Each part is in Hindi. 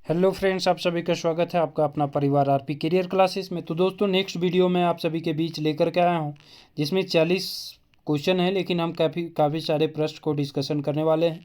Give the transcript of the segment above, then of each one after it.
हेलो फ्रेंड्स, आप सभी का स्वागत है आपका अपना परिवार आरपी करियर क्लासेस में। तो दोस्तों, नेक्स्ट वीडियो में आप सभी के बीच लेकर के आया हूं, जिसमें 40 क्वेश्चन है, लेकिन हम काफ़ी सारे प्रश्न को डिस्कशन करने वाले हैं।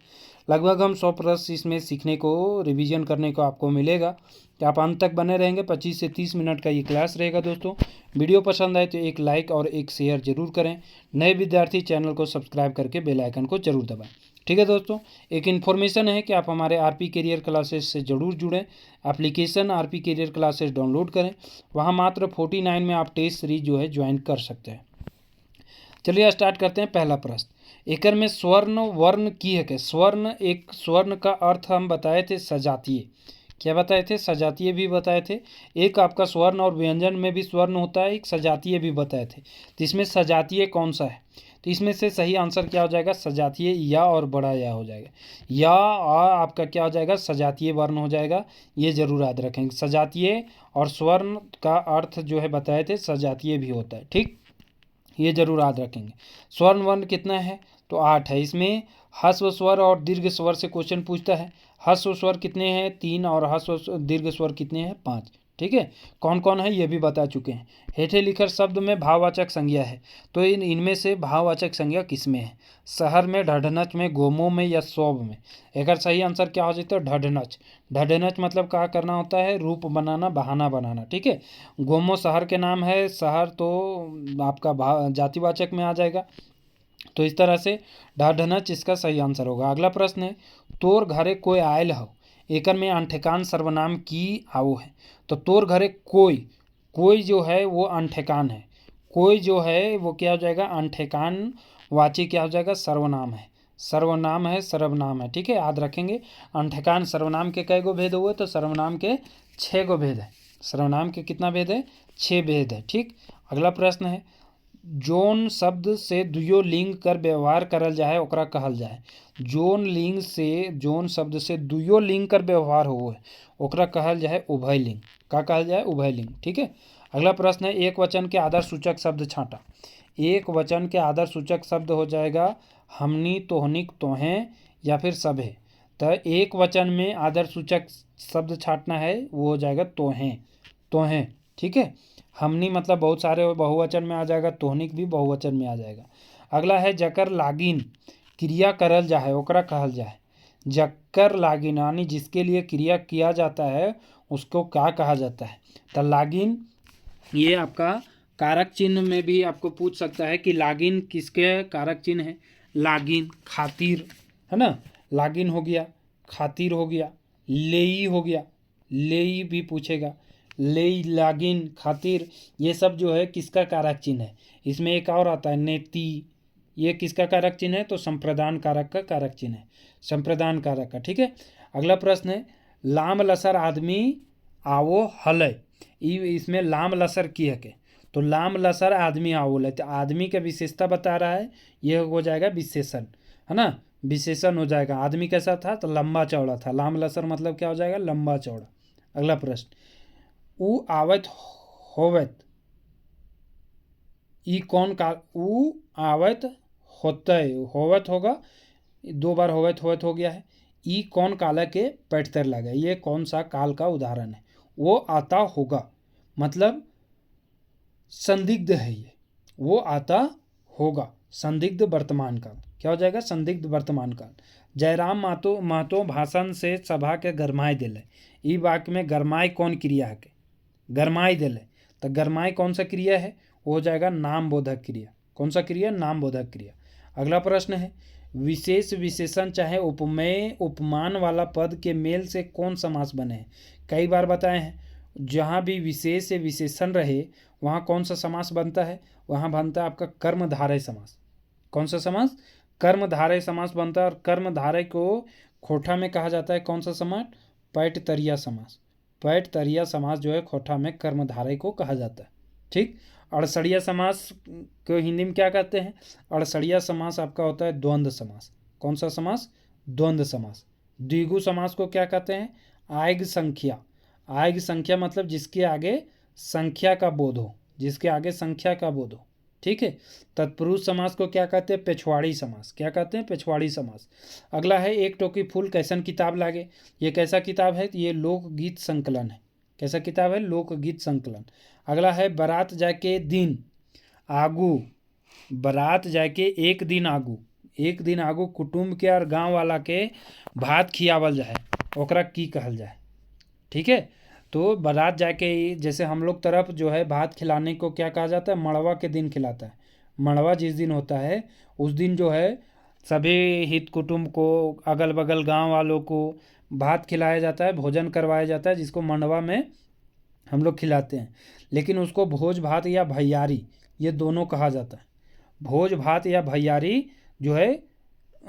लगभग हम 100 प्रश्न इसमें सीखने को, रिवीजन करने को आपको मिलेगा। तो आप अंत तक बने रहेंगे। 25 से 30 मिनट का ये क्लास रहेगा। दोस्तों, वीडियो पसंद आए तो एक लाइक और एक शेयर जरूर करें। नए विद्यार्थी चैनल को सब्सक्राइब करके बेल आइकन को जरूर दबाएं। ठीक है दोस्तों, एक इन्फॉर्मेशन है कि आप हमारे आरपी करियर क्लासेस से जरूर जुड़ें। Application RP career classes download करें। वहाँ मात्र 49 में आप टेस्ट सीरीज जो है ज्वाइन कर सकते हैं। चलिए स्टार्ट करते हैं। पहला प्रश्न, एकर में स्वर्ण वर्ण की है। स्वर्ण, एक स्वर्ण का अर्थ हम बताए थे सजातीय। क्या बताए थे? सजातीय भी बताए थे। एक आपका स्वर्ण और व्यंजन में भी स्वर्ण होता है, एक सजातीय भी बताए थे। तो इसमें सजातीय कौन सा है? तो इसमें से सही आंसर क्या हो जाएगा? सजातीय या और बड़ा या हो जाएगा। या आपका क्या हो जाएगा? सजातीय वर्ण हो जाएगा। ये जरूर याद रखेंगे। सजातीय और स्वर्ण का अर्थ जो है बताए थे सजातीय भी होता है। ठीक, ये जरूर याद रखेंगे। स्वर्ण वर्ण कितना है? तो 8 है। इसमें ह्रस्व स्वर और दीर्घ स्वर से क्वेश्चन पूछता है। ह्रस्व स्वर कितने हैं? 3। और ह्रस्व दीर्घ स्वर कितने हैं? 5। ठीक है, कौन कौन है ये भी बता चुके हैं। हेठे लिखित शब्द में भाववाचक संज्ञा है। तो इनमें से भाववाचक संज्ञा किसमें है? शहर में, ढढनच में, गोमो में या सौब में? अगर सही आंसर क्या हो जाता है? ढढनच। ढढनच मतलब क्या करना होता है? रूप बनाना, बहाना बनाना। ठीक है, गोमो शहर के नाम है। शहर तो आपका जातिवाचक में आ जाएगा। तो इस तरह से ढाढनच इसका सही आंसर होगा। अगला प्रश्न है, तोर घरे कोई आयल हो। एकर में अंठेकान सर्वनाम की आओ है। तो तोर घरे कोई, कोई जो है वो अंठेकान है। कोई जो है वो क्या हो जाएगा? अंठेकान वाची क्या हो जाएगा? सर्वनाम है। सर्वनाम है, सर्वनाम है। ठीक है, याद रखेंगे। अंठेकान सर्वनाम के कई गो भेद हुए? तो सर्वनाम के 6 गो भेद है। सर्वनाम के कितना भेद है? 6 भेद है। ठीक, अगला प्रश्न है, जोन शब्द से दुयो लिंग कर व्यवहार करल जाए ओकरा कहल जाए। जोन लिंग से, जोन शब्द से दुयो लिंग कर व्यवहार हो है ओकरा कहल जाए उभय लिंग। का कहल जाए? उभय लिंग। ठीक है, अगला प्रश्न है, एक वचन के आदर सूचक शब्द छांटा। एक वचन के आदर सूचक शब्द हो जाएगा हमनी, तोहनिक, तोहें या फिर सभे। तो एक वचन में आदर सूचक शब्द छांटना है, वो हो जाएगा तोहें। तोहें। ठीक है, हमनी मतलब बहुत सारे बहुवचन में आ जाएगा, तोहनिक भी बहुवचन में आ जाएगा। अगला है, जकर लागिन क्रिया करल जाए ओकरा कहल जाए। जकर लागिन यानी जिसके लिए क्रिया किया जाता है उसको क्या कहा जाता है? तो लागिन, ये आपका कारक चिन्ह में भी आपको पूछ सकता है कि लागिन किसके कारक चिन्ह है। लागिन, खातिर, है ना। लागिन हो गया, खातिर हो गया, लेई हो गया। लेई भी पूछेगा। लेई, लागिन, खातिर, ये सब जो है किसका कारक चिन्ह है? इसमें एक और आता है नेति। ये किसका कारक चिन्ह है? तो संप्रदान कारक का कारक चिन्ह है। संप्रदान कारक का। ठीक है, अगला प्रश्न है, लाम लसर आदमी आवो हलय। इसमें लाम लसर की है के। तो लाम लसर आदमी आओ ले, तो आदमी का विशेषता बता रहा है, ये हो जाएगा विशेषण, है ना। विशेषण हो जाएगा। आदमी कैसा था? तो लंबा चौड़ा था। लाम लसर मतलब क्या हो जाएगा? लंबा चौड़ा। अगला प्रश्न, उ आवत होवत, ई कौन का? उ आवत होते, होवत होगा, 2 बार होवत होवत हो गया है। ई कौन काल के पैठतर लगा, ये कौन सा काल का उदाहरण है? वो आता होगा मतलब संदिग्ध है ये। वो आता होगा, संदिग्ध वर्तमान काल। क्या हो जाएगा? संदिग्ध वर्तमान काल। जयराम महतो भाषण से सभा के गरमाए दिले। ई वाक्य में गरमाए कौन क्रिया है? गरमाई दिले। तो गरमाई कौन सा क्रिया है? वो हो जाएगा नाम बोधक क्रिया। कौन सा क्रिया? नाम बोधक क्रिया। अगला प्रश्न है, विशेष विशेषण चाहे उपमेय उपमान वाला पद के मेल से कौन समास बने हैं? कई बार बताए हैं, जहाँ भी विशेष या विशेषण रहे वहाँ कौन सा समास बनता है? वहाँ बनता है आपका कर्मधारय समास। कौन सा समास? कर्मधारय समास बनता है। और कर्मधारय को खोठा में कहा जाता है कौन सा समास? पैठतरिया समास। पैठतरिया समास जो है खोठा में कर्मधारय को कहा जाता है। ठीक, अड़सड़िया समास को हिंदी में क्या कहते हैं? अड़सड़िया समास आपका होता है द्वंद्व समास। कौन सा समास? द्वंद्व समास। द्विगु समास को क्या कहते हैं? आयग संख्या। आयग संख्या मतलब जिसके आगे संख्या का बोध हो, जिसके आगे संख्या का बोध हो। ठीक है। तत्पुरुष समास को क्या कहते हैं? पेछवाड़ी समास। क्या कहते हैं? पेछवाड़ी समास। अगला है एक टोकी फूल कैसन किताब लागे। ये कैसा किताब है? ये लोकगीत संकलन है। कैसा किताब है? लोकगीत संकलन। अगला है बारात जाके दिन आगू। बारात जाके एक दिन आगू, एक दिन आगू कुटुम्ब के और गांव वाला के भात खियावल जाए, ओकरा की कहल जाए। ठीक है। तो बारात जाके जैसे हम लोग तरफ जो है भात खिलाने को क्या कहा जाता है? मड़वा के दिन खिलाता है। मड़वा जिस दिन होता है उस दिन जो है सभी हित कुटुंब को, अगल बगल गांव वालों को भात खिलाया जाता है, भोजन करवाया जाता है, जिसको मंडवा में हम लोग खिलाते हैं। लेकिन उसको भोज भात या भैयारी ये दोनों कहा जाता है। भोज भात या भैयारी जो है,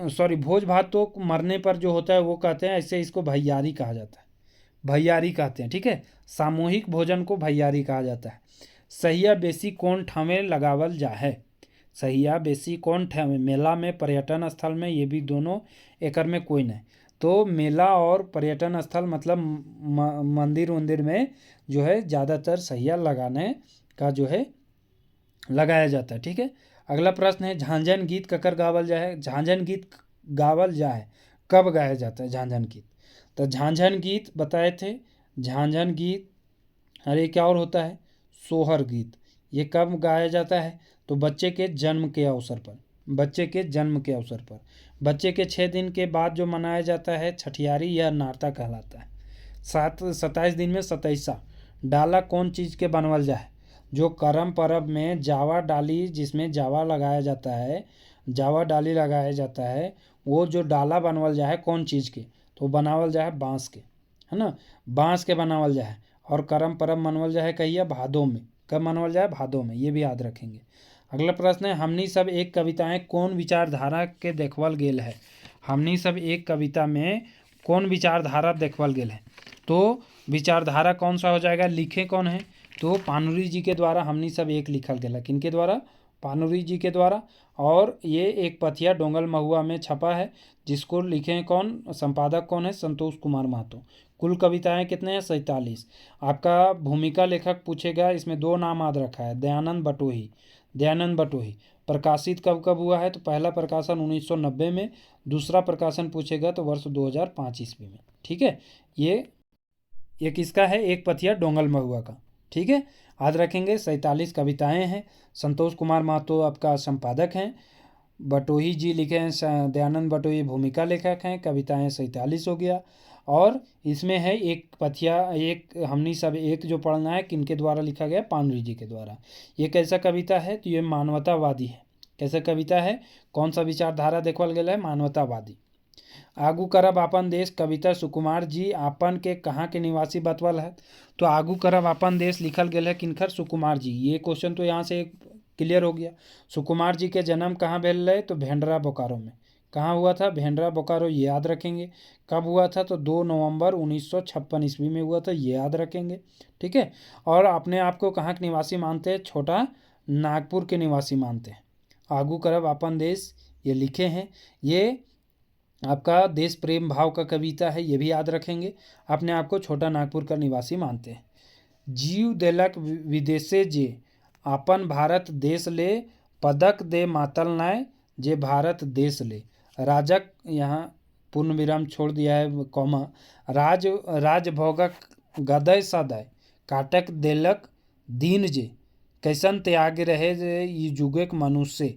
सॉरी, भोज भात तो मरने पर जो होता है वो कहते हैं, ऐसे इसको भैयारी कहा जाता है। भैयारी कहते हैं। ठीक है। सामूहिक भोजन को भैयारी कहा जाता है। सहिया बेसी कौन ठामे लगावल जा है। सहिया बेसी कौन ठामे, मेला में, पर्यटन स्थल में, ये भी दोनों एकर में कोई नहीं। तो मेला और पर्यटन स्थल मतलब मंदिर वंदिर में जो है ज़्यादातर सहिया लगाने का जो है लगाया जाता है। ठीक है। अगला प्रश्न है झांझन गीत ककर गावल जाए। झांझन गीत गावल जाए कब गाया जाता है झांझन गीत? तो झांझन गीत बताए थे। झांझन गीत, अरे क्या और होता है? सोहर गीत। ये कब गाया जाता है? तो बच्चे के जन्म के अवसर पर। बच्चे के जन्म के अवसर पर। बच्चे के 6 दिन के बाद जो मनाया जाता है छठियारी या नारता कहलाता है। 27 दिन में 27सा। डाला कौन चीज़ के बनवल जाए? जो करम परब में जावा डाली, जिसमें जावा लगाया जाता है, जावा डाली लगाया जाता है, वो जो डाला बनवल जाए कौन चीज़ के? तो बनावल जाए बाँस के, है ना, बाँस के बनावल जाए। और करम परब मनवल जाए कहिए भादों में। कब मनवल जाए? भादों में। ये भी याद रखेंगे। अगला प्रश्न है हमनी सब एक कविताएं कौन विचारधारा के देखवल गेल है। हमनी सब एक कविता में कौन विचारधारा देखवल गेल है? तो विचारधारा कौन सा हो जाएगा? लिखे कौन है? तो पानुरी जी के द्वारा हमनी सब एक लिखल गेल है। किनके द्वारा? पानुरी जी के द्वारा। और ये एक पथिया डोंगल महुआ में छपा है, जिसको लिखे हैं कौन? संपादक कौन है? संतोष कुमार महतो। कुल कविताएं कितने हैं? 47। आपका भूमिका लेखक पूछेगा, इसमें 2 नाम याद रखा है, दयानंद बटोही। दयानंद बटोही। प्रकाशित कब कब हुआ है? तो पहला प्रकाशन 1990 में, दूसरा प्रकाशन पूछेगा तो वर्ष 2005 ईस्वी में। ठीक है। ये किसका है? एक पथिया डोंगल महुआ का। ठीक है। याद रखेंगे 47 कविताएं हैं। संतोष कुमार महतो आपका संपादक हैं। बटोही जी लिखे हैं, दयानंद बटोही भूमिका लेखक हैं। कविताएं 47 हो गया। और इसमें है एक पथिया, एक हमनी सब एक जो पढ़ना है, किनके द्वारा लिखा गया? पानुरी जी के द्वारा। ये कैसा कविता है? तो ये मानवतावादी है। कैसा कविता है? कौन सा विचारधारा देखवल गया है? मानवतावादी। आगू करब आपन देश कविता सुकुमार जी आपन के कहाँ के निवासी बतवल है? तो आगू करब आपन देश लिखल गया है किनकर? सुकुमार जी। ये क्वेश्चन तो यहाँ से क्लियर हो गया। सुकुमार जी के जन्म कहाँ भेल है? तो भेंडरा बोकारो में। कहाँ हुआ था? भेंडरा बोकारो। ये याद रखेंगे। कब हुआ था? तो 2 नवंबर 1956 ईस्वी में हुआ था। ये याद रखेंगे। ठीक है। और अपने आप को कहाँ के निवासी मानते हैं? छोटा नागपुर के निवासी मानते हैं। आगू करब आपन देश ये लिखे हैं। ये आपका देश प्रेम भाव का कविता है, ये भी याद रखेंगे। अपने आप को छोटा नागपुर का निवासी मानते हैं। जीव देलक विदेशे जे आपन भारत देश ले, पदक दे मातल नाय जे भारत देश ले। राजक, यहाँ पूर्ण विराम छोड़ दिया है, कॉमा, राजभोगक गदय सदय काटक देलक दीन जे, कैसन त्याग रहे जे ई जुगक मनुष्य।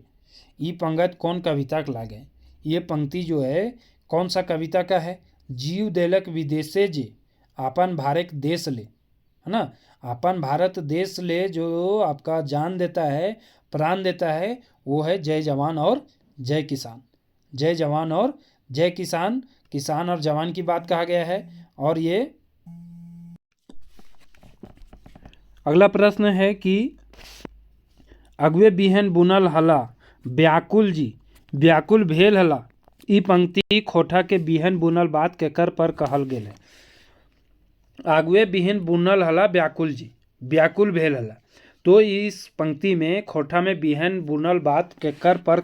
ई पंगत कौन कविता के लागे? ये पंक्ति जो है कौन सा कविता का है? जीव देलक विदेशे जे आपन भारत देश ले, है ना, आपन भारत देश ले, जो आपका जान देता है, प्राण देता है, वो है जय जवान और जय किसान। जय जवान और जय किसान। किसान और जवान की बात कहा गया है। और ये अगला प्रश्न है कि अगवे बिहन बुनल हला व्याकुल जी व्याकुल भेल हला, ई पंक्ति खोठा के बिहन बुनल बात केकर पर कहल गेल है? आगवे बिहन बुनल हला व्याकुल जी व्याकुल भेल हला। तो इस पंक्ति में खोठा में बिहन बुनल बात केकर पर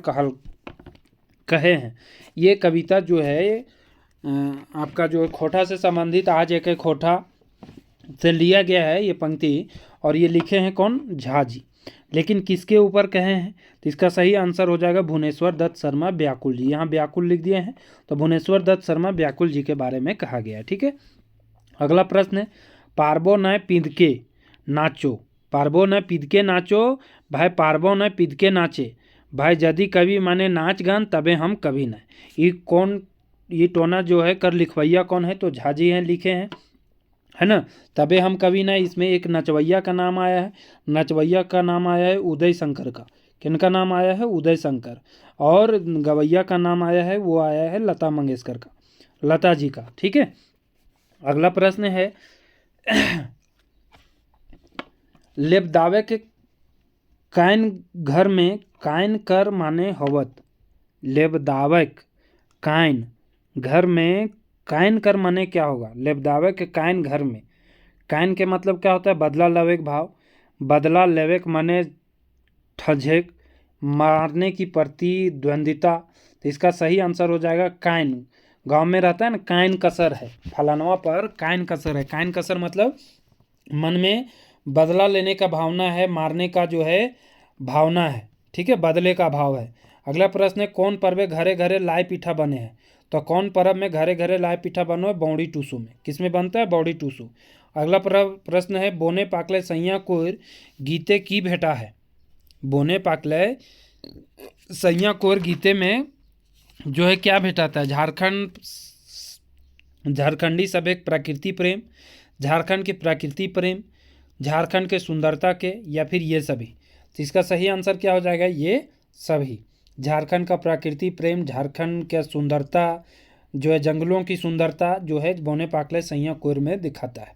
कहे हैं। ये कविता जो है आपका जो खोठा से संबंधित आज एक खोठा से लिया गया है ये पंक्ति। और ये लिखे हैं कौन? झा जी। लेकिन किसके ऊपर कहे हैं? तो इसका सही आंसर हो जाएगा भुवनेश्वर दत्त शर्मा व्याकुल जी। यहाँ व्याकुल लिख दिए हैं, तो भुवनेश्वर दत्त शर्मा व्याकुल जी के बारे में कहा गया है। ठीक है, अगला प्रश्न है, पारबो न पिदके नाचो, पारबो न पिदके नाचो, भाई पारबो न पिदके नाचे, भाई यदि कभी माने नाच गान तबे हम कभी न। ये कौन, ये टोना जो है कर लिखवैया कौन है? तो झा जी हैं, लिखे हैं, है ना। तबे हम कभी ना, इसमें एक नचवैया का नाम आया है, नचवैया का नाम आया है उदय शंकर का। किनका नाम आया है? उदय शंकर। और गवैया का नाम आया है, वो आया है लता मंगेशकर का, लता जी का। ठीक है, अगला प्रश्न है, लेबदावे के कायन घर में कायन कर माने होवत, लेबदावक कायन घर में कायन कर माने क्या होगा? लेबदावे के कायन घर में, कायन के मतलब क्या होता है? बदला लेवे के भाव, बदला लेवे के माने ठझेक, मारने की प्रतिद्वंदिता। तो इसका सही आंसर हो जाएगा कायन। गांव में रहता है ना, कायन कसर है, फलानवा पर कायन कसर है। कायन कसर मतलब मन में बदला लेने का भावना है, मारने का जो है भावना है। ठीक है, बदले का भाव है। अगला प्रश्न है, कौन पर्व घरे घरे लाए पीठा बने हैं? तो कौन पर्व में घरे घरे लाए पीठा बनो है? बौड़ी टूसू में। किस में बनता है? बौड़ी टूसू। अगला प्रश्न है, बोने पाकले सैया कोर गीते की भेटा है? बोने पाकले सैया कोर गीते में जो है क्या भेटाता है? झारखंड, झारखंडी सब एक प्रकृति प्रेम, झारखंड के प्रकृति प्रेम, झारखंड के सुंदरता के, या फिर ये सभी। तो इसका सही आंसर क्या हो जाएगा? ये सभी। झारखंड का प्रकृति प्रेम, झारखंड के सुंदरता जो है, जंगलों की सुंदरता जो है बोने पाकले सैया कोर में दिखाता है।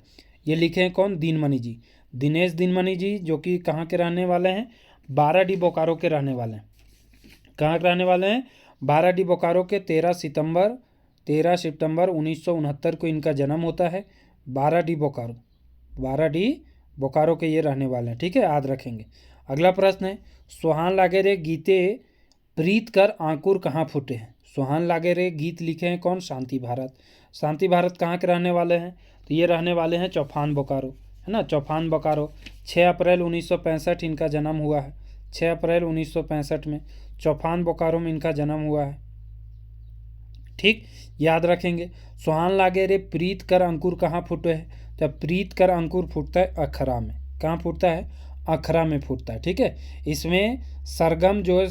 ये लिखे हैं कौन? दीनमणि जी, दिनेश दीनमणि जी, जो कि कहाँ के रहने वाले हैं? बाराडी बोकारो के रहने वाले हैं। कहाँ के रहने वाले हैं? बाराडी बोकारो के। 13 सितंबर 1969 को इनका जन्म होता है। बाराडी बोकारो, बाराडी बोकारो के ये रहने वाले हैं। ठीक है, याद रखेंगे। अगला प्रश्न है, सुहान लागे रे गीते प्रीत कर आंकुर कहाँ फूटे हैं? सुहान लागे रे गीत लिखे हैं कौन? शांति भारत। शांति भारत कहाँ के रहने वाले हैं? तो ये रहने वाले हैं चौफान बोकारो, है ना, चौफान बोकारो। 6 अप्रैल 1965 इनका जन्म हुआ है। 6 अप्रैल 1965 में चौफान बोकारो में इनका जन्म हुआ है। ठीक, याद रखेंगे। सुहान लागे रे प्रीत कर अंकुर कहाँ फूटे है? तो प्रीत कर अंकुर फूटता है अखरा में। कहाँ फूटता है? अखरा में फूटता है। ठीक है, इसमें सरगम जो है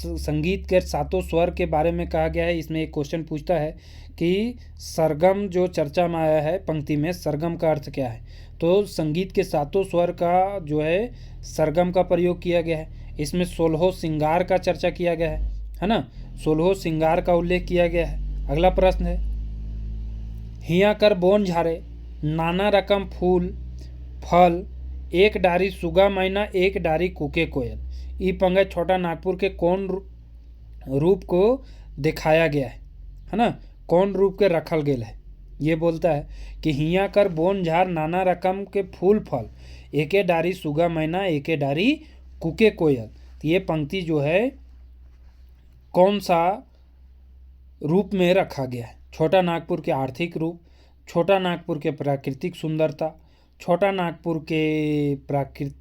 संगीत के 7 स्वर के बारे में कहा गया है। इसमें एक क्वेश्चन पूछता है कि सरगम जो चर्चा में आया है पंक्ति में, सरगम का अर्थ क्या है? तो संगीत के 7 स्वर का जो है सरगम का प्रयोग किया गया है। इसमें 16 श्रृंगार का चर्चा किया गया है ना, 16 श्रृंगार का उल्लेख किया गया है। अगला प्रश्न है, हिया कर बोन झारे नाना रकम फूल फल, एक डारी सुगा मैना एक डारी कुके कोयल, ई पंगत छोटा नागपुर के कौन रूप को दिखाया गया है ना, कौन रूप के रखल गेल है? ये बोलता है कि हिया कर बोन झार नाना रकम के फूल फल, एके डारी सुगा मैना एके डारी कुके कोयल। तो ये पंक्ति जो है कौन सा रूप में रखा गया है? छोटा नागपुर के आर्थिक रूप, छोटा नागपुर के प्राकृतिक सुंदरता, छोटा नागपुर के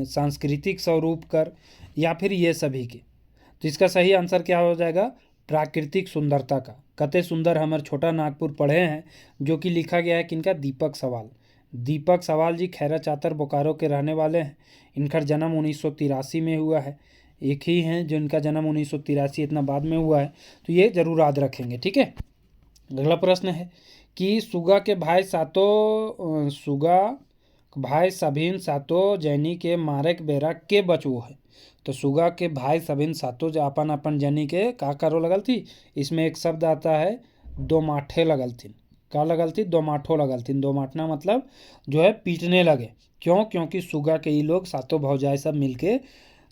सांस्कृतिक स्वरूप कर, या फिर ये सभी के। तो इसका सही आंसर क्या हो जाएगा? प्राकृतिक सुंदरता का। कते सुंदर हमारे छोटा नागपुर पढ़े हैं, जो कि लिखा गया है किनका? दीपक सवाल। दीपक सवाल जी खैरा चातर बोकारो के रहने वाले हैं। इनका जन्म 1983 में हुआ है। एक ही हैं जिनका जन्म 1983 इतना बाद में हुआ है, तो ये जरूर याद रखेंगे। ठीक है, अगला प्रश्न है कि सुगा के भाई सातो, सुगा भाई सभिन सातो जैनी के मारे के बेरा के बचवो है? तो सुगा के भाई सभिन सातो जो अपन अपन जैनी के का करो लगल थी, इसमें एक शब्द आता है दो माठे लगल थी। का लगल थी? दो माठो लगल थी। दो माठना मतलब जो है पीटने लगे। क्यों? क्योंकि सुगा के ये लोग सातों भौजाई सब मिलके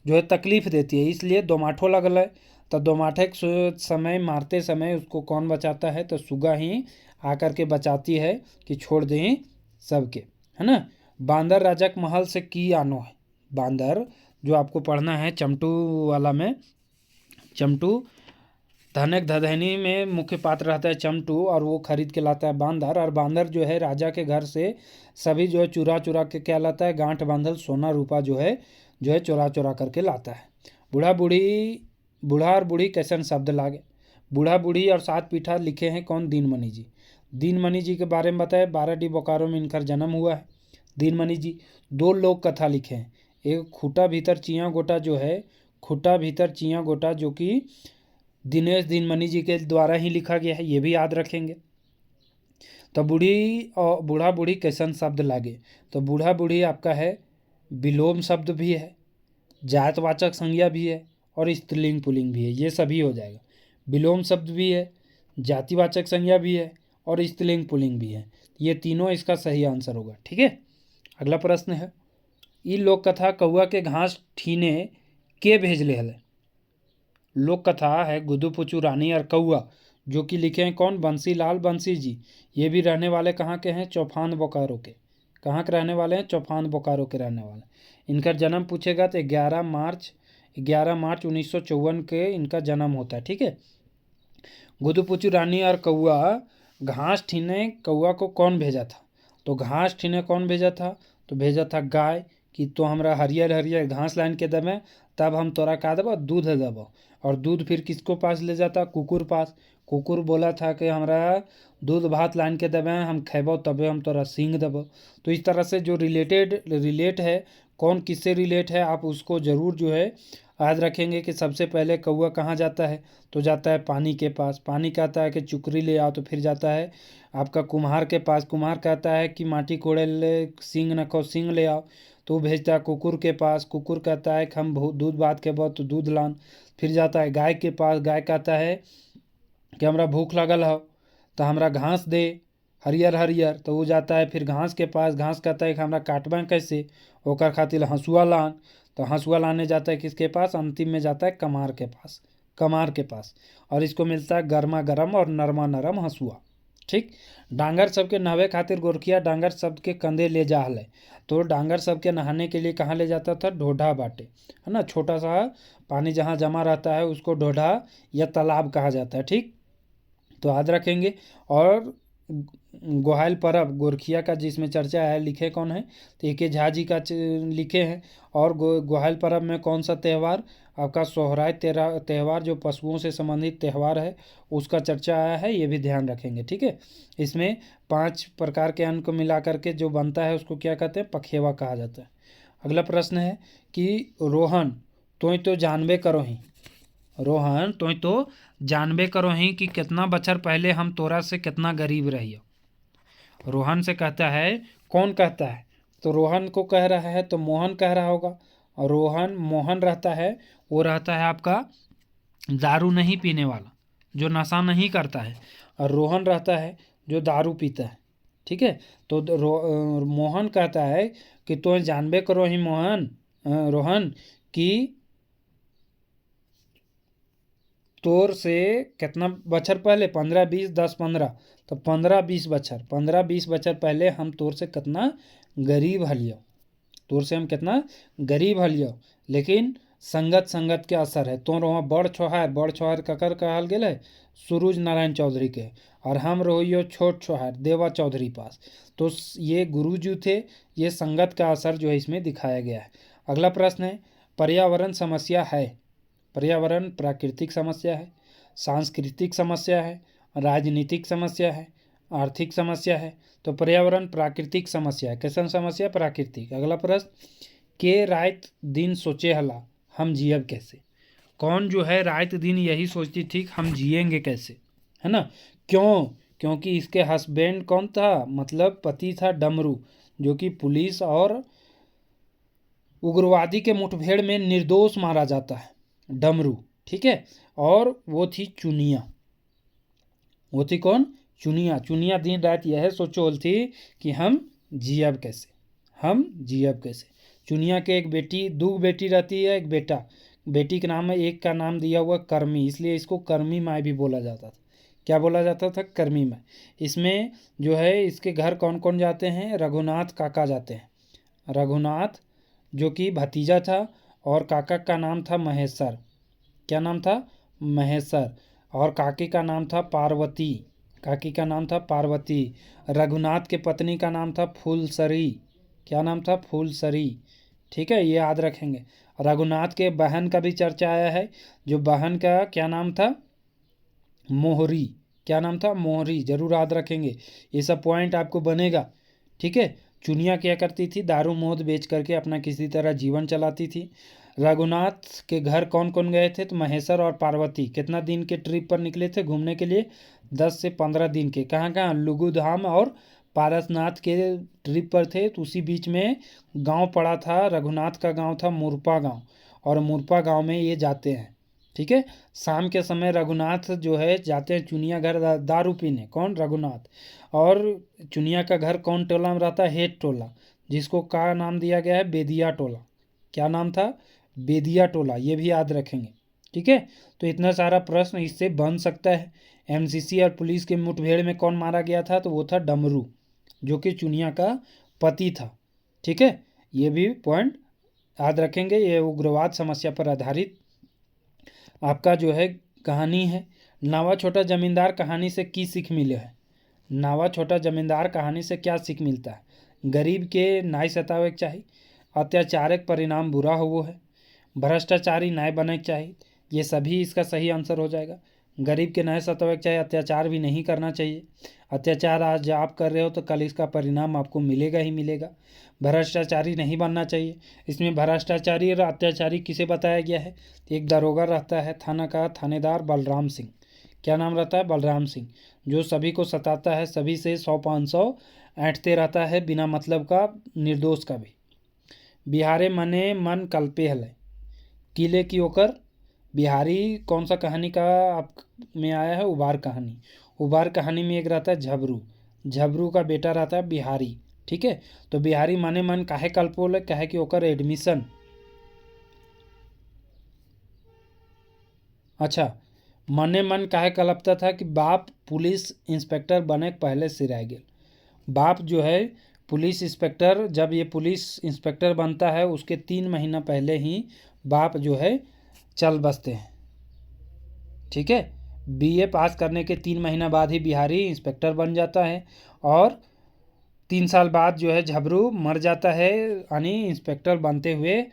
जो है तकलीफ देती है, इसलिए दो माठो लगल है। तो दो माठे के समय मारते समय उसको कौन बचाता है? तो सुगा ही आकर के बचाती है कि छोड़ दें सबके, है ना। बांदर राजक महल से की आनो है? बांदर जो आपको पढ़ना है चमटू वाला में, चमटू धनक धधनी में मुख्य पात्र रहता है चमटू, और वो खरीद के लाता है बांदर। और बांदर जो है राजा के घर से सभी जो है चुरा चुरा के क्या लाता है? गांठ बांधल सोना रूपा जो है जो है चुरा चुरा करके लाता है। बूढ़ा बूढ़ी, बूढ़ा और बूढ़ी कैसन शब्द लागे। बूढ़ा बूढ़ी और 7 पीठा लिखे हैं कौन? दीनमणि जी। दीनमणि जी के बारे में बताए, 12D बोकारो में इनका जन्म हुआ है। दीनमणि जी 2 लोक कथा लिखे हैं। एक खूटा भीतर चियाँ गोटा जो है, खूटा भीतर चियाँ गोटा, जो कि दिनेश दीनमणि जी के द्वारा ही लिखा गया है, ये भी याद रखेंगे। तो बूढ़ी और बूढ़ा बूढ़ी कैसन शब्द लागे, तो बूढ़ा बूढ़ी आपका है विलोम शब्द भी है, जातवाचक संज्ञा भी है और स्त्रीलिंग पुल्लिंग भी है, ये सभी हो जाएगा। विलोम शब्द भी है, जातिवाचक संज्ञा भी है और स्त्रीलिंग पुल्लिंग भी है, ये तीनों इसका सही आंसर होगा। ठीक है, अगला प्रश्न है, ई लोक कथा कौआ के घास ठीने के भेजले हले। लोक कथा है गुदू पुचू रानी और कौआ, जो कि लिखे हैं कौन? बंसीलाल बंसी जी। ये भी रहने वाले कहाँ के हैं? चौफान बोकारो के। कहाँ के रहने वाले हैं? चौफान बोकारो के रहने वाले। इनका जन्म पूछेगा तो 11 मार्च 1954 के इनका जन्म होता है। ठीक है, गुदुपुचू रानी और कौआ घास ठीने कौआ को कौन भेजा था? तो घास ठीने कौन भेजा था? तो भेजा था गाय, कि तो हमरा हरियर हरियर घास लान के देवे, तब हम तोरा का देबो? दूध देबो। और दूध फिर किसको पास ले जाता? कुकुर पास। कुकुर बोला था कि हमरा दूध भात लान के देवे, हम खेबो तबे हम तोरा सींग देबो। तो इस तरह से जो रिलेट है, कौन किससे रिलेट है, आप उसको ज़रूर जो है याद रखेंगे। कि सबसे पहले कौआ कहाँ जाता है? तो जाता है पानी के पास। पानी कहता है कि चुकरी ले आओ, तो फिर जाता है आपका कुम्हार के पास। कुम्हार कहता है कि माटी कोड़े ले, सींग नखो सींग ले आओ, तो वो भेजता है कुकुर के पास। कुकुर कहता है कि हम दूध भात के बाद तो दूध लान। फिर जाता है गाय के पास। गाय कहता है कि हमरा भूख लगल हो, तो हमरा घास दे हरियर हरियर, तो वो जाता है फिर घास के पास। घास कहता है कि हमरा काटबा कैसे, ओकर खातिर हंसुआ लान। तो हंसुआ लाने जाता है किसके पास? अंतिम में जाता है कमार के पास। कमार के पास, और इसको मिलता है गर्मा गर्म और नरमा नरम हंसुआ। ठीक, डांगर सबके नहावे खातिर गोरखिया डांगर शब्द के कंधे ले जा हले। तो डांगर सबके नहाने के लिए कहाँ ले जाता था? ढोढा बाटे, है ना। छोटा सा पानी जहाँ जमा रहता है उसको ढोढा या तालाब कहा जाता है। ठीक, तो याद रखेंगे। और गोहाल परब गोरखिया का जिसमें चर्चा है, लिखे कौन है? तो ए के झा जी का लिखे हैं। और गोहाल परब में कौन सा त्यौहार? आपका सोहराय त्यौहार, जो पशुओं से संबंधित त्यौहार है, उसका चर्चा आया है, ये भी ध्यान रखेंगे। ठीक है, इसमें 5 प्रकार के अन्न को मिला करके जो बनता है उसको क्या कहते हैं? पखेवा कहा जाता है। अगला प्रश्न है कि रोहन तोय तो जानबे करो ही, रोहन तोय तो जानबे करो ही कि कितना बछर पहले हम तोरा से कितना गरीब रहियो। रोहन से कहता है, कौन कहता है? तो रोहन को कह रहा है तो मोहन कह रहा होगा। और रोहन मोहन रहता है, वो रहता है आपका दारू नहीं पीने वाला, जो नशा नहीं करता है। और रोहन रहता है जो दारू पीता है। ठीक है, तो मोहन कहता है कि तो जानबे करो ही मोहन, रोहन, कि तोर से कितना बछर पहले? 15 20 10 15, तो 15 20 बछर पहले हम तोर से कितना गरीब हलियो। तोर से हम कितना गरीब हलियो, लेकिन संगत संगत के असर है। तो रहो बड़ छोहार ककर कहल गेल है? सूरज नारायण चौधरी के। और हम रहियो छोट छोहार देवा चौधरी पास। तो ये गुरु जी थे, ये संगत का असर जो है इसमें दिखाया गया है। अगला प्रश्न है, पर्यावरण समस्या है। पर्यावरण प्राकृतिक समस्या है, सांस्कृतिक समस्या है, राजनीतिक समस्या है, आर्थिक समस्या है। तो पर्यावरण प्राकृतिक समस्या है। कैसन समस्या? प्राकृतिक। अगला प्रश्न, के रात दिन सोचे हला हम जियब कैसे। कौन जो है रात दिन यही सोचती थी हम जिएंगे कैसे, है ना। क्यों? क्योंकि इसके हस्बैंड कौन था? मतलब पति था डमरू, जो कि पुलिस और उग्रवादी के मुठभेड़ में निर्दोष मारा जाता है, डमरू। ठीक है, और वो थी चुनिया। वो थी कौन? चुनिया। चुनिया दिन रात यह सोचोल थी कि हम जियब कैसे, हम जियब कैसे। चुनिया के एक बेटी, 2 बेटी रहती है, एक बेटा। बेटी के नाम है, एक का नाम दिया हुआ कर्मी, इसलिए इसको कर्मी माई भी बोला जाता था। क्या बोला जाता था? कर्मी माई। इसमें जो है इसके घर कौन कौन जाते हैं? रघुनाथ काका जाते हैं। रघुनाथ जो कि भतीजा था, और काका का नाम था महेश्वर। क्या नाम था? महेश्वर। और काकी का नाम था पार्वती। काकी का नाम था पार्वती। रघुनाथ के पत्नी का नाम था फूलसरी। क्या नाम था? फूलसरी। ठीक है, ये याद रखेंगे। रघुनाथ के बहन का भी चर्चा आया है, जो बहन का क्या नाम था, मोहरी। क्या नाम था, मोहरी, जरूर याद रखेंगे। ये सब पॉइंट आपको बनेगा। ठीक है। चुनिया क्या करती थी, दारू मोद बेच करके अपना किसी तरह जीवन चलाती थी। रघुनाथ के घर कौन कौन गए थे, तो महेश्वर और पार्वती कितना दिन के ट्रिप पर निकले थे घूमने के लिए, 10 से 15 दिन के। कहाँ कहाँ, लुगुधाम और पारसनाथ के ट्रिप पर थे। तो उसी बीच में गांव पड़ा था, रघुनाथ का गांव था मुरपा गांव, और मुरपा गांव में ये जाते हैं। ठीक है। शाम के समय रघुनाथ जो है जाते हैं चुनिया घर दारू पीने। कौन, रघुनाथ। और चुनिया का घर कौन टोला में रहता है, हेड टोला, जिसको का नाम दिया गया है, बेदिया टोला। क्या नाम था, बेदिया टोला। ये भी याद रखेंगे। ठीक है। तो इतना सारा प्रश्न इससे बन सकता है। एमसीसी और पुलिस के मुठभेड़ में कौन मारा गया था, तो वो था डमरू, जो कि चुनिया का पति था। ठीक है। ये भी पॉइंट याद रखेंगे। ये उग्रवाद समस्या पर आधारित आपका जो है कहानी है। नावा छोटा जमींदार कहानी से की सीख मिले है। नावा छोटा जमींदार कहानी से क्या सीख मिलता है, गरीब के न्याय सतावे के चाहिए, अत्याचारक परिणाम बुरा हो है, भ्रष्टाचारी न्याय बने के चाहिए। ये सभी इसका सही आंसर हो जाएगा। गरीब के न्याय सतावे के चाहिए, अत्याचार भी नहीं करना चाहिए। अत्याचार आज आप कर रहे हो तो कल इसका परिणाम आपको मिलेगा ही मिलेगा। भ्रष्टाचारी नहीं बनना चाहिए। इसमें भ्रष्टाचारी और अत्याचारी किसे बताया गया है, एक दरोगा रहता है थाना का, थानेदार बलराम सिंह। क्या नाम रहता है, बलराम सिंह, जो सभी को सताता है, सभी से 100-500 ऐंठते रहता है बिना मतलब का, निर्दोष का भी। बिहारे मने मन कल्पे हले, किले की ओकर। बिहारी कौन सा कहानी का आप में आया है, उबार कहानी। उबार कहानी में एक रहता है झबरू, झबरू का बेटा रहता है बिहारी। ठीक है। तो बिहारी माने मन काहे कल्पोले, काहे कि ओकर एडमिशन। अच्छा, मने मन काहे कल्पता था कि बाप पुलिस इंस्पेक्टर बने पहले से रह गए। बाप जो है पुलिस इंस्पेक्टर, जब ये पुलिस इंस्पेक्टर बनता है उसके 3 महीना पहले ही बाप जो है चल बसते हैं। ठीक है। बीए पास करने के 3 महीना बाद ही बिहारी इंस्पेक्टर बन जाता है, और 3 साल बाद जो है झबरू मर जाता है, यानी इंस्पेक्टर बनते हुए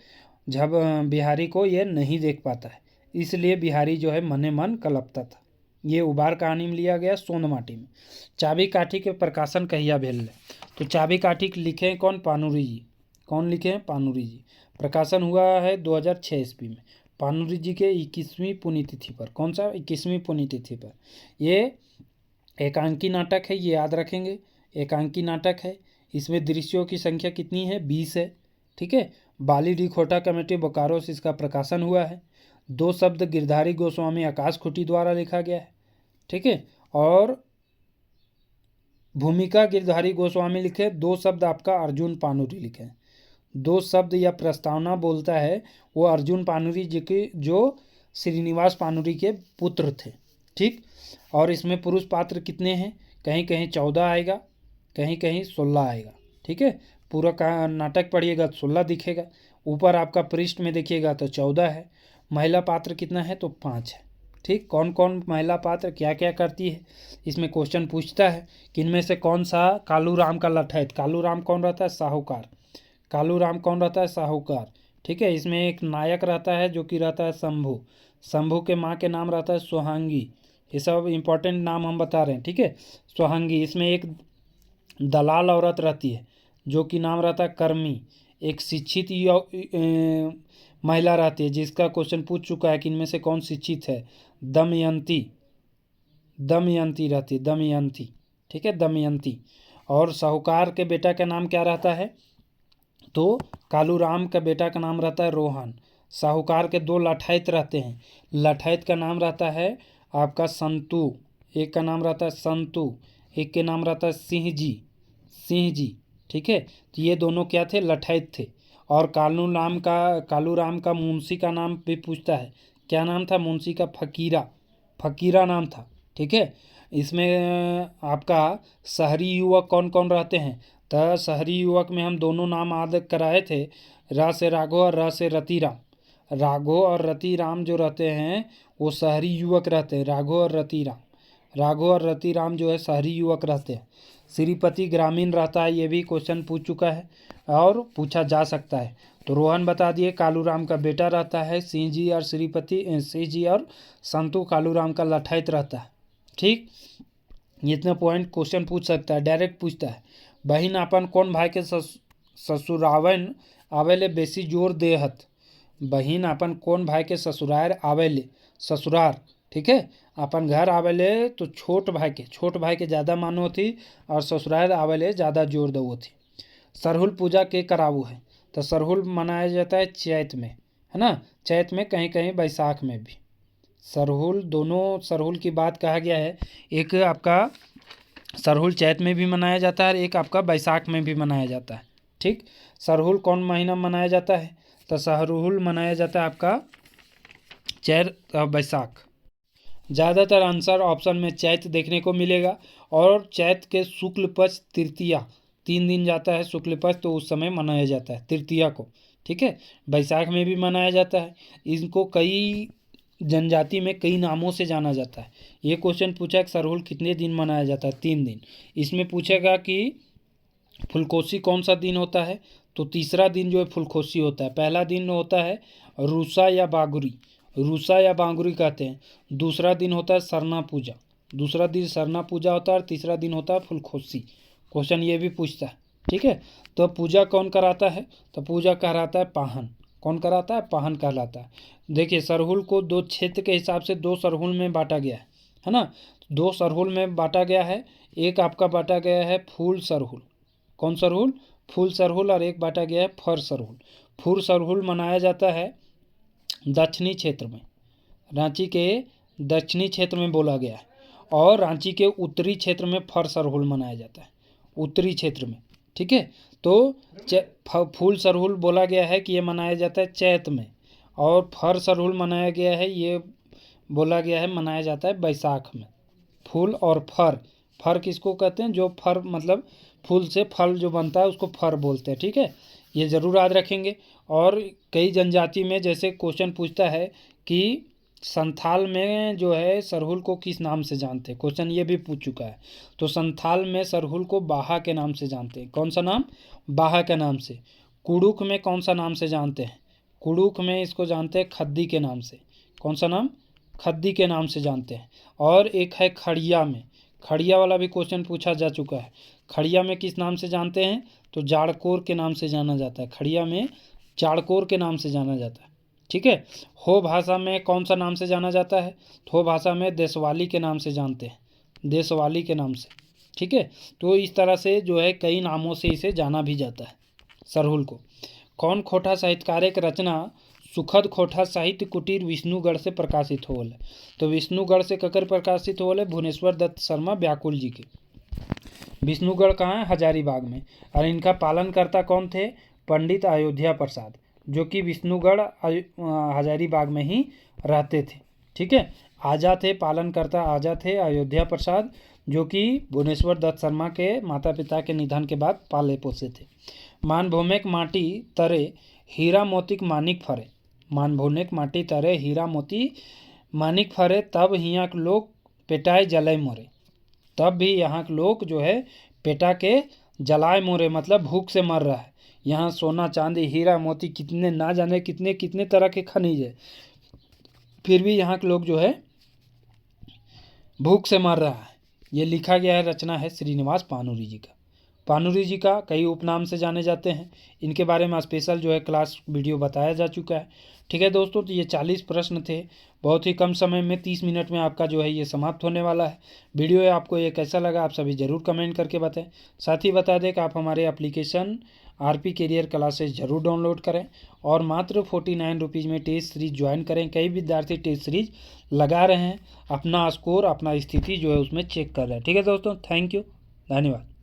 बिहारी को ये नहीं देख पाता है, इसलिए बिहारी जो है मने मन कलपता था। ये उबार कहानी में लिया गया, सोन माटी में। चाबी काठी के प्रकाशन कहिया भेल है, तो चाबी काठी लिखे हैं कौन, पानुरी जी। कौन लिखे हैं, पानुरी जी। प्रकाशन हुआ है 2006 ईस्वी में, पानुरी जी के 21वीं पुण्यतिथि पर। कौन सा, 21वीं पुण्यतिथि पर। ये एकांकी नाटक है, ये याद रखेंगे। एकांकी नाटक है। इसमें दृश्यों की संख्या कितनी है, 20 है। ठीक है। बाली डी खोटा कमेटी बोकारो से इसका प्रकाशन हुआ है। 2 शब्द गिरधारी गोस्वामी आकाश खुटी द्वारा लिखा गया है। ठीक है। और भूमिका गिरधारी गोस्वामी लिखे, 2 शब्द आपका अर्जुन पानुरी लिखे। 2 शब्द या प्रस्तावना बोलता है वो अर्जुन पानुरी जी के, जो श्रीनिवास पानुरी के पुत्र थे। ठीक। और इसमें पुरुष पात्र कितने हैं, कहीं कहीं 14 आएगा, कहीं कहीं 16 आएगा। ठीक है। पूरा का नाटक पढ़िएगा तो 16 दिखेगा, ऊपर आपका पृष्ठ में देखिएगा तो 14 है। महिला पात्र कितना है, तो 5 है। ठीक। कौन कौन महिला पात्र क्या क्या करती है, इसमें क्वेश्चन पूछता है कि इनमें से कौन सा कालू राम का लठैत। कालू राम कौन रहता है, साहूकार। कालू राम कौन रहता है, साहूकार। ठीक है। इसमें एक नायक रहता है जो कि रहता है शंभू। शंभू के माँ के नाम रहता है सोहांगी। ये सब इंपॉर्टेंट नाम हम बता रहे हैं। ठीक है। सोहांगी। इसमें एक दलाल औरत रहती है जो कि नाम रहता है कर्मी। एक शिक्षित महिला रहती है जिसका क्वेश्चन पूछ चुका है कि इनमें से कौन शिक्षित है, दमयंती। दमयंती रहती है, दमयंती। ठीक है, दमयंती। और साहूकार के बेटा का नाम क्या रहता है, तो कालू राम का बेटा का नाम रहता है रोहन। साहूकार के 2 लठैत रहते हैं। लठैत का नाम रहता है आपका संतू, एक का नाम रहता है संतू, एक के नाम रहता है सिंह जी। सिंह जी। ठीक है। तो ये दोनों क्या थे, लठैत थे। और कालू राम का मुंशी का नाम भी पूछता है। क्या नाम था मुंशी का, फकीरा। फकीरा नाम था। ठीक है। इसमें आपका शहरी युवक कौन कौन रहते हैं, तो शहरी युवक में हम दोनों नाम याद कराए थे, र से राघव और र से रतिराम। राघव और रतिराम जो रहते हैं वो शहरी युवक रहते हैं, राघव और रतिराम। राघव और रतिराम जो है शहरी युवक रहते हैं। श्रीपति ग्रामीण रहता है, ये भी क्वेश्चन पूछ चुका है और पूछा जा सकता है। तो रोहन बता दिए कालूराम का बेटा रहता है, सिंह जी और संतू कालूराम का लठाइत रहता है। ठीक, इतना पॉइंट क्वेश्चन पूछ सकता है, डायरेक्ट पूछता है। बहिन अपन कौन भाई के ससुरावन आवेले बेसी जोर देहत। बहिन अपन कौन भाई के ससुरार आवेले, ससुरार, ठीक है, अपन घर आवेले तो छोट भाई के ज़्यादा मानो थी और ससुराल आवेले ज़्यादा जोर दो थी। सरहुल पूजा के करावू है, तो सरहुल मनाया जाता है चैत में, है ना, चैत में, कहीं कहीं बैसाख में भी। सरहुल, दोनों सरहुल की बात कहा गया है, एक आपका सरहुल चैत में भी मनाया जाता है और एक आपका बैसाख में भी मनाया जाता है। ठीक, सरहुल कौन महीना मनाया जाता है, तो सरहुल मनाया जाता है आपका चैत और बैसाख। ज़्यादातर आंसर ऑप्शन में चैत देखने को मिलेगा, और चैत के शुक्ल पक्ष तृतीया 3 दिन जाता है शुक्ल पक्ष, तो उस समय मनाया जाता है तृतीया को। ठीक है, बैसाख में भी मनाया जाता है। इनको कई जनजाति में कई नामों से जाना जाता है। ये क्वेश्चन पूछा कि सरहुल कितने दिन मनाया जाता है, 3 दिन। इसमें पूछेगा कि फुलकोसी कौन सा दिन होता है, तो तीसरा दिन जो है फुलकोसी होता है। पहला दिन होता है रूसा या बागुरी, रूसा या बांगुरी कहते हैं। दूसरा दिन होता है सरना पूजा, दूसरा दिन सरना पूजा होता है, और तीसरा दिन होता है फुलकोसी। क्वेश्चन ये भी पूछता है। ठीक है, तो पूजा कौन कराता है, तो पूजा कहलाता है पाहन। कौन कराता है, पाहन कहलाता है। देखिए, सरहुल को 2 क्षेत्र के हिसाब से 2 सरहुल में बांटा गया है ना, 2 सरहुल में बांटा गया है। एक आपका बांटा गया है फूल सरहुल, कौन सरहुल, फूल सरहुल, और एक बांटा गया है फर सरहुल। फूल सरहुल मनाया जाता है दक्षिणी क्षेत्र में, रांची के दक्षिणी क्षेत्र में बोला गया है, और रांची के उत्तरी क्षेत्र में फर सरहुल मनाया जाता है, उत्तरी क्षेत्र में। ठीक है, तो फूल सरहुल बोला गया है कि ये मनाया जाता है चैत में, और फर सरहुल मनाया गया है, ये बोला गया है मनाया जाता है बैसाख में। फूल और फर, फर किसको कहते हैं, जो फर मतलब फूल से फल जो बनता है उसको फर बोलते हैं। ठीक है, ये ज़रूर याद रखेंगे। और कई जनजाति में जैसे क्वेश्चन पूछता है कि संथाल में जो है सरहुल को किस नाम से जानते हैं, क्वेश्चन ये भी पूछ चुका है। तो संथाल में सरहुल को बाहा के नाम से जानते हैं। कौन सा नाम, बाहा के नाम से। कुड़ुक में कौन सा नाम से जानते हैं, कुड़ुक में इसको जानते हैं खद्दी के नाम से। कौन सा नाम, खद्दी के नाम से जानते हैं। और एक है खड़िया में, खड़िया वाला भी क्वेश्चन पूछा जा चुका है। खड़िया में किस नाम से जानते हैं, तो जाड़कोर के नाम से जाना जाता है। खड़िया में जाड़कोर के नाम से जाना जाता है। ठीक है, हो भाषा में कौन सा नाम से जाना जाता है, हो भाषा में देशवाली के नाम से जानते हैं, देशवाली के नाम से। ठीक है, तो इस तरह से जो है कई नामों से इसे जाना भी जाता है सरहुल को। कौन खोटा साहित्यकार की रचना सुखद खोटा साहित्य कुटीर विष्णुगढ़ से प्रकाशित होल है, तो विष्णुगढ़ से ककर प्रकाशित होल है, भुवनेश्वर दत्त शर्मा व्याकुल जी के। विष्णुगढ़ कहाँ है, हजारीबाग में। और इनका पालनकर्ता कौन थे, पंडित अयोध्या प्रसाद, जो कि विष्णुगढ़ हजारीबाग में ही रहते थे। ठीक है, आजा थे, पालनकर्ता आजा थे अयोध्या प्रसाद, जो कि भुवनेश्वर दत्त शर्मा के माता पिता के निधन के बाद पाले पोसे थे। मानभूमिक माटी तरे हीरा मोतिक मानिक फरे, मानभूमिक माटी तरे हीरा मोती मानिक फरे, तब यहाँ के लोग पेटाए जलाए मोरे, तब भी यहाँ के लोग जो है पेटा के जलाए मोरे, मतलब भूख से मर रहा है। यहाँ सोना चांदी हीरा मोती कितने ना जाने कितने कितने तरह के खनिज है, फिर भी यहाँ के लोग जो है भूख से मर रहा है। ये लिखा गया है, रचना है श्रीनिवास पानुरी जी का। पानुरी जी का कई उपनाम से जाने जाते हैं, इनके बारे में स्पेशल जो है क्लास वीडियो बताया जा चुका है। ठीक है दोस्तों, तो ये 40 प्रश्न थे, बहुत ही कम समय में 30 मिनट में आपका जो है ये समाप्त होने वाला है। वीडियो आपको ये कैसा लगा आप सभी ज़रूर कमेंट करके बताएं। साथ ही बता दें कि आप हमारे एप्लीकेशन आरपी कैरियर क्लासेस ज़रूर डाउनलोड करें, और मात्र 49 रुपीज़ में टेस्ट सीरीज ज्वाइन करें। कई विद्यार्थी टेस्ट सीरीज लगा रहे हैं, अपना स्कोर अपना स्थिति जो है उसमें चेक कर रहे हैं। ठीक है दोस्तों, थैंक यू, धन्यवाद।